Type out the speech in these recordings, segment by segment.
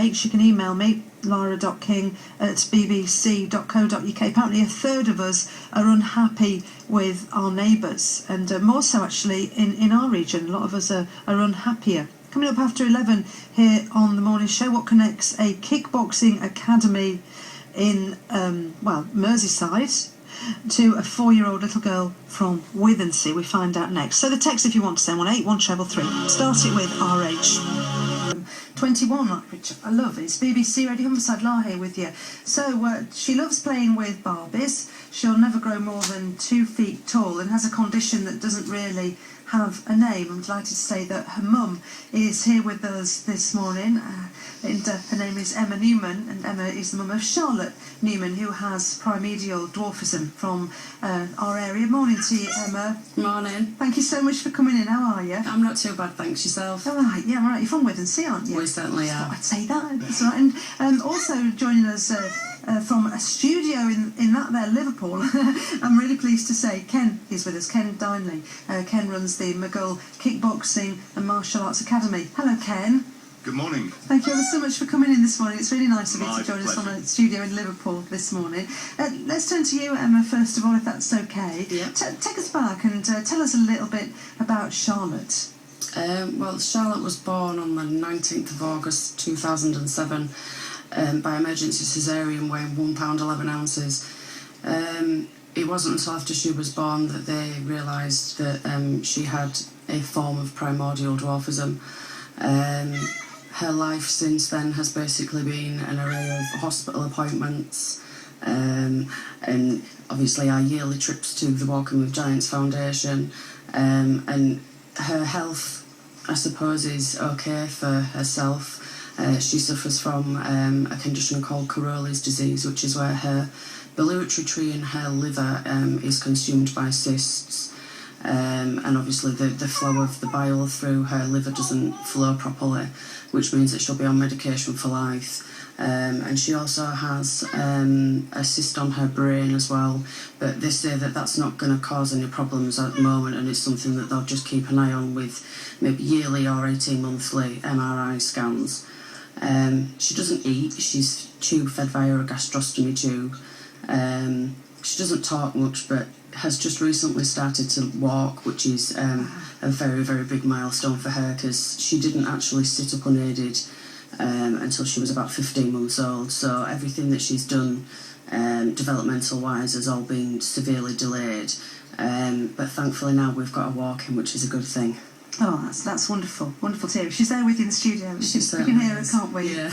updates, you can email me, lara.king@bbc.co.uk. Apparently a third of us are unhappy with our neighbours, and more so actually in our region. A lot of us are unhappier. Coming up after 11 here on the morning show, what connects a kickboxing academy in Merseyside to a 4-year-old little girl from Withensea. We find out next. So the text, if you want to send 18133, start it with RH. 21, which I love. It's BBC Radio Humberside, Lara here with you. So she loves playing with Barbies. She'll never grow more than 2 feet tall and has a condition that doesn't really have a name. I'm delighted to say that her mum is here with us this morning, and her name is Emma Newman, and Emma is the mum of Charlotte Newman, who has primordial dwarfism from our area. Morning to you, Emma. Morning. Thank you so much for coming in. How are you? I'm not too bad, thanks. Yourself? All right, yeah, right. You're from Withensea, aren't you? We certainly are. I'd say that. That's right. And also joining us from a studio in that there, Liverpool, I'm really pleased to say Ken is with us, Ken Dineley. Ken runs the McGull Kickboxing and Martial Arts Academy. Hello, Ken. Good morning. Thank you ever so much for coming in this morning. It's really nice of you My to join us pleasure. on a studio in Liverpool this morning. Let's turn to you, Emma, first of all, if that's okay. Yeah. Take us back and tell us a little bit about Charlotte. Well, Charlotte was born on the 19th of August 2007 by emergency caesarean, weighing £1.11. It wasn't until after she was born that they realised that she had a form of primordial dwarfism. Her life since then has basically been an array of hospital appointments, and obviously our yearly trips to the Walking with Giants Foundation, and her health, I suppose, is okay for herself. She suffers from a condition called Caroli's disease, which is where her biliary tree in her liver is consumed by cysts. And obviously the flow of the bile through her liver doesn't flow properly, which means that she'll be on medication for life. And she also has a cyst on her brain as well, but they say that that's not going to cause any problems at the moment, and it's something that they'll just keep an eye on with maybe yearly or 18-monthly MRI scans. She doesn't eat. She's tube fed via a gastrostomy tube. She doesn't talk much, but has just recently started to walk, which is a very, very big milestone for her, because she didn't actually sit up unaided until she was about 15 months old. So everything that she's done developmental-wise has all been severely delayed. But thankfully now we've got her walking, which is a good thing. Oh, that's wonderful. Wonderful to hear. She's there with you in the studio. We can hear her, can't we? Yeah.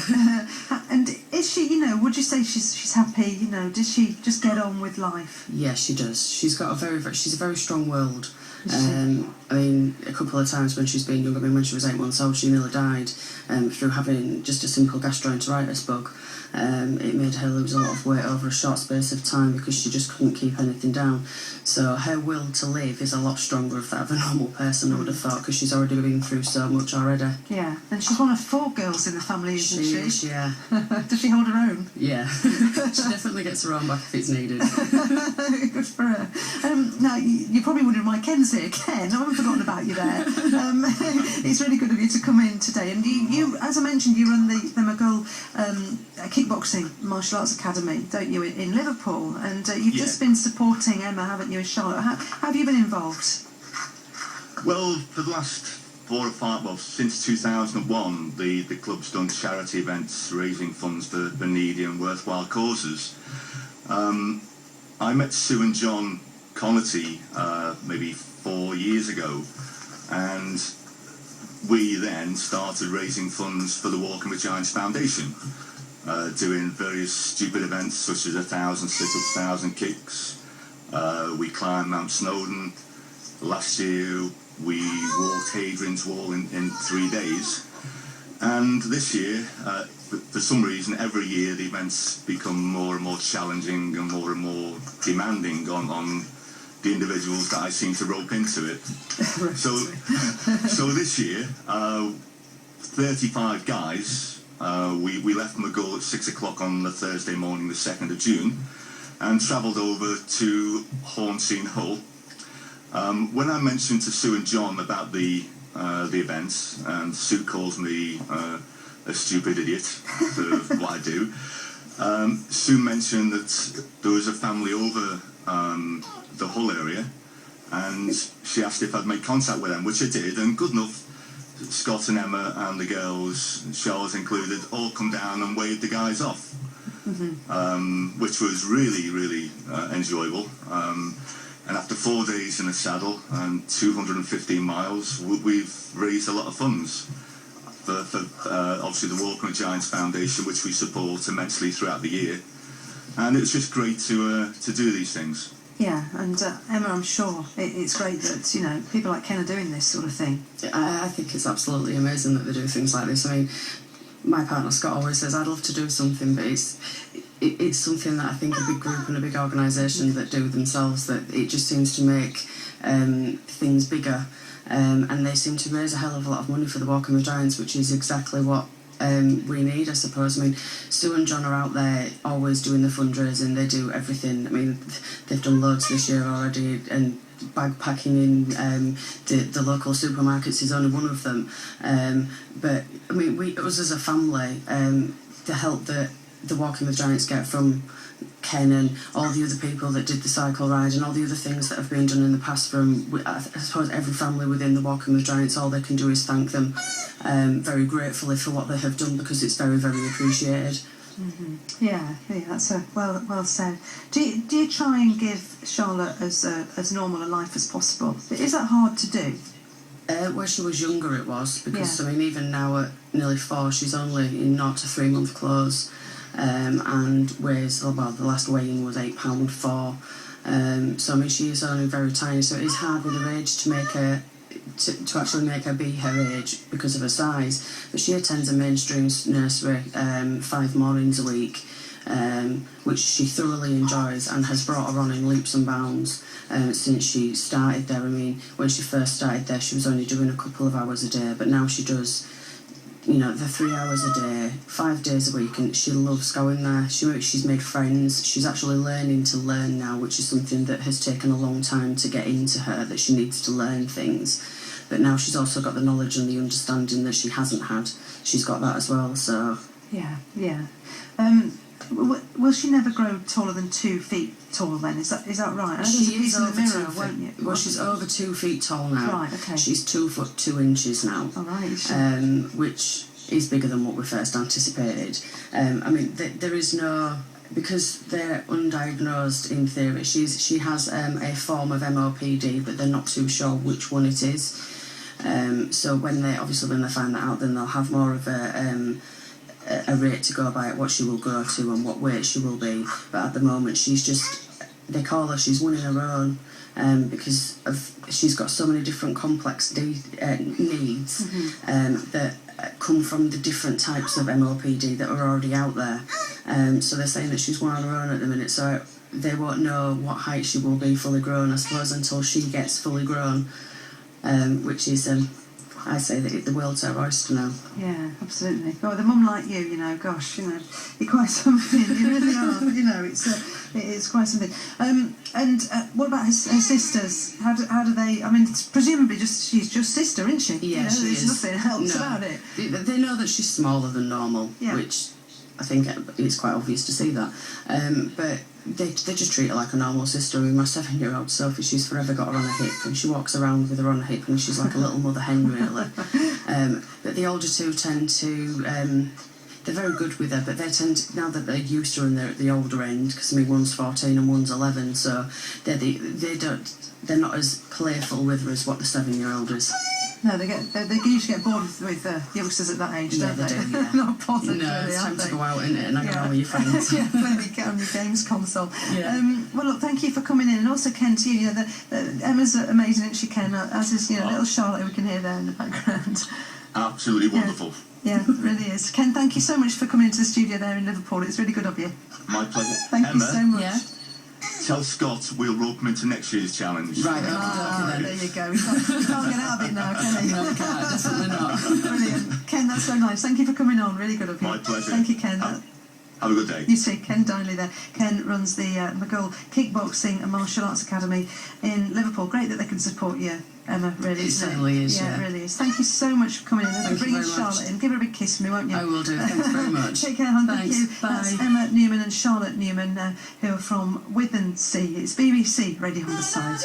And is she, would you say she's happy? Does she just get on with life? Yeah, she does. She's got she's a very strong-willed. I mean, a couple of times when she's been young, when she was 8 months old, she nearly died through having just a simple gastroenteritis bug. It made her lose a lot of weight over a short space of time because she just couldn't keep anything down. So her will to live is a lot stronger of that of a normal person, I would have thought, because she's already been through so much already. Yeah, and she's one of 4 girls in the family, isn't she? She is, yeah. Does she hold her own? Yeah. She definitely gets her own back if it's needed. Good for her. Now, you probably wondering why Ken's here. Ken, I haven't forgotten about you there. It's really good of you to come in today. And you, as I mentioned, you run the McGull Kickboxing Martial Arts Academy, don't you, in Liverpool? And you've just been supporting Emma, haven't you, in Charlotte? How have you been involved? Well, for the last 4 or 5, well, since 2001, the club's done charity events raising funds for needy and worthwhile causes. I met Sue and John Connaty maybe 4 years ago, and we then started raising funds for the Walking with Giants Foundation, doing various stupid events such as 1,000 sit-ups, 1,000 kicks. We climbed Mount Snowdon. Last year we walked Hadrian's Wall in 3 days. And this year, for some reason, every year the events become more and more challenging and more demanding on the individuals that I seem to rope into it. So this year, 35 guys, we left McGull at 6 o'clock on the Thursday morning, the 2nd of June, and travelled over to Hornsey in Hull. When I mentioned to Sue and John about the events, and Sue calls me a stupid idiot for what I do. Sue mentioned that there was a family over the Hull area, and she asked if I'd make contact with them, which I did, and good enough, Scott and Emma and the girls, Charlotte included, all come down and waved the guys off, which was really, really enjoyable. And after 4 days in the saddle and 215 miles, we've raised a lot of funds for obviously the Walking with Giants Foundation, which we support immensely throughout the year. And it's just great to do these things. Yeah, and Emma, I'm sure it's great that, you know, people like Ken are doing this sort of thing. I think it's absolutely amazing that they do things like this. I mean, my partner Scott always says, I'd love to do something, but it's something that I think a big group and a big organisation that do themselves, that it just seems to make things bigger. And they seem to raise a hell of a lot of money for the Walking with Giants, which is exactly what we need, I suppose. I mean, Sue and John are out there always doing the fundraising. They do everything. I mean, they've done loads this year already, and bag packing in the local supermarkets is only one of them. But I mean, us as a family, the help that the Walking with Giants get from Ken and all the other people that did the cycle ride and all the other things that have been done in the past from, I suppose, every family within the Walking with Giants, all they can do is thank them very gratefully for what they have done, because it's very, very appreciated. Yeah, that's well said. Do you try and give Charlotte as normal a life as possible? Is that hard to do? When she was younger it was, because I mean, even now at nearly 4, she's only in 0 to 3 month clothes. And weighs, the last weighing was £8.4. So I mean, she is only very tiny, so it is hard with her age to make her to actually make her be her age because of her size. But she attends a mainstream nursery 5 mornings a week, which she thoroughly enjoys, and has brought her on in leaps and bounds since she started there. I mean, when she first started there, she was only doing a couple of hours a day, but now she does, you know, the 3 hours a day, 5 days a week, and she loves going there. She's made friends. She's actually learning to learn now, which is something that has taken a long time to get into her, that she needs to learn things. But now she's also got the knowledge and the understanding that she hasn't had. She's got that as well, so... Yeah. Will she never grow taller than 2 feet tall then? Is that right? She is over 2 mirror, feet. won't you? Well, she's over 2 feet tall now. Right, okay. She's 2 foot 2 inches now. All right. Which is bigger than what we first anticipated. I mean, there is no... Because they're undiagnosed in theory, she has a form of MOPD, but they're not too sure which one it is. So when they find that out, then they'll have more of a rate to go by, what she will go to and what weight she will be. But at the moment, they call her, she's one in her own, because she's got so many different complex needs that come from the different types of MOPD that are already out there. So they're saying that she's one on her own at the minute, so they won't know what height she will be fully grown, I suppose, until she gets fully grown, which is... I say that the world's our oyster now. Yeah, absolutely. Oh, with a mum like you, you know, gosh, you know, you're quite something. You really are. You know, it's quite something. And what about her sisters? How do they? I mean, presumably she's just sister, isn't she? Yeah, she there's is. Nothing else about it. They know that she's smaller than normal, which I think it's quite obvious to see that. But they just treat her like a normal sister. I mean, my 7-year-old Sophie, she's forever got her on her hip, and she walks around with her on her hip, and she's like a little mother hen, really. But the older two tend to... they're very good with her, but they tend to, now that they're used to her and they're at the older end, because I mean, one's 14 and one's 11, so they're not as playful with her as what the 7-year-old is. No, they usually get bored with youngsters at that age, don't they? Do, yeah. Not bothered, no, really, it's time they? to go out in it and hang around with your friends. Yeah, maybe get on your games console. Yeah. Well, look, thank you for coming in, and also Ken, to you. Emma's amazing, isn't she, Ken? As is, little Charlotte, who we can hear there in the background. Absolutely wonderful. Yeah, it really is. Ken, thank you so much for coming into the studio there in Liverpool. It's really good of you. My pleasure. Thank Emma, you so much. Yeah. Tell Scott we'll rope him into next year's challenge. Right, there you go. We can't get out of it now, can he? No, we can't, definitely not. Brilliant. Ken, that's so nice. Thank you for coming on. Really good of you. My pleasure. Thank you, Ken. Have a good day. You see Ken Dinley there. Ken runs the McGill Kickboxing and Martial Arts Academy in Liverpool. Great that they can support you, Emma, really. It certainly is, yeah. It really is. Thank you so much for coming in. Thank you Bringing very Charlotte much. in. Give her a big kiss for me, won't you? I will do. Thanks very much. Take care, hon. Thank Thanks. you. Bye. That's Emma Newman and Charlotte Newman, who are from Withensea. It's BBC Radio Humberside.